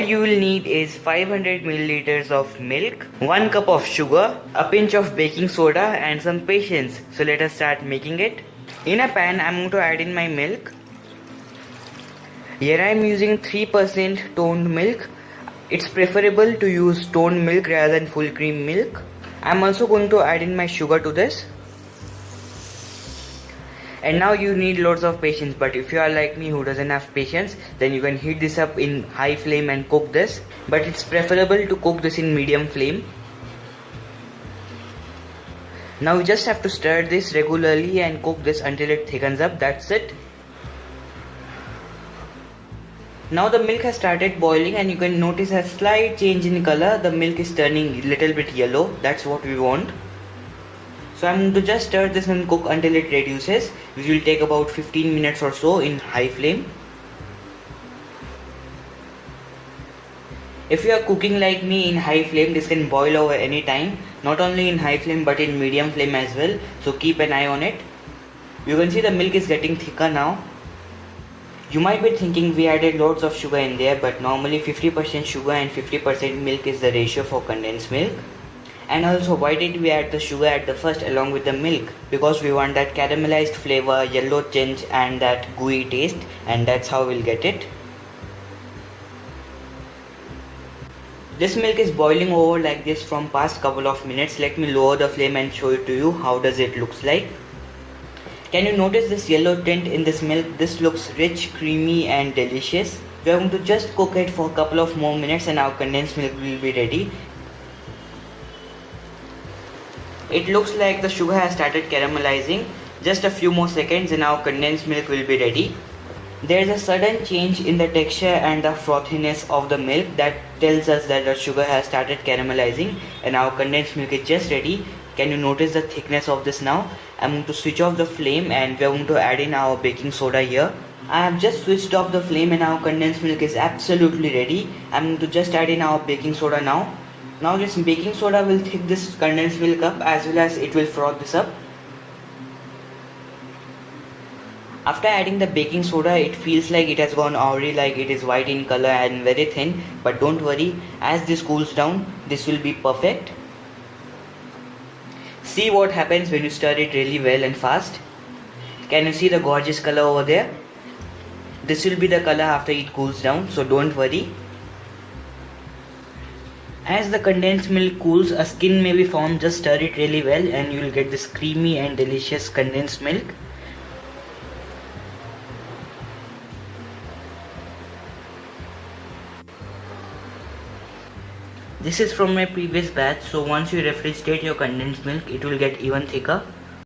you will need is 500 milliliters of milk, 1 cup of sugar, a pinch of baking soda and some patience. So let us start making it. In a pan, I'm going to add in my milk. Here I am using 3% toned milk. It's preferable to use toned milk rather than full cream milk. I'm also going to add in my sugar to this. And now you need lots of patience, but if you are like me who doesn't have patience, then you can heat this up in high flame and cook this. But it's preferable to cook this in medium flame. Now you just have to stir this regularly and cook this until it thickens up. That's it. Now the milk has started boiling and you can notice a slight change in color. The milk is turning a little bit yellow. That's what we want. So I'm going to just stir this and cook until it reduces, which will take about 15 minutes or so in high flame. If you are cooking like me in high flame, this can boil over any time, not only in high flame but in medium flame as well. So keep an eye on it. You can see the milk is getting thicker now. You might be thinking we added lots of sugar in there, but normally 50% sugar and 50% milk is the ratio for condensed milk. And also, why did we add the sugar at the first along with the milk? Because we want that caramelized flavor, yellow tinge and that gooey taste, and that's how we'll get it. This milk is boiling over like this from past couple of minutes. Let me lower the flame and show it to you how does it looks like. Can you notice this yellow tint in this milk? This looks rich, creamy and delicious. We are going to just cook it for a couple of more minutes and our condensed milk will be ready. It looks like the sugar has started caramelizing. Just a few more seconds and our condensed milk will be ready. There is a sudden change in the texture and the frothiness of the milk that tells us that the sugar has started caramelizing and our condensed milk is just ready. Can you notice the thickness of this now? I'm going to switch off the flame and we are going to add in our baking soda here. I have just switched off the flame and our condensed milk is absolutely ready. I'm going to just add in our baking soda now. Now this baking soda will thick this condensed milk up as well as it will froth this up. After adding the baking soda, it feels like it has gone oury, like it is white in color and very thin. But don't worry, as this cools down, this will be perfect. See what happens when you stir it really well and fast. Can you see the gorgeous color over there? This will be the color after it cools down, so don't worry. As the condensed milk cools, a skin may be formed. Just stir it really well and you will get this creamy and delicious condensed milk. This is from my previous batch, so once you refrigerate your condensed milk, it will get even thicker.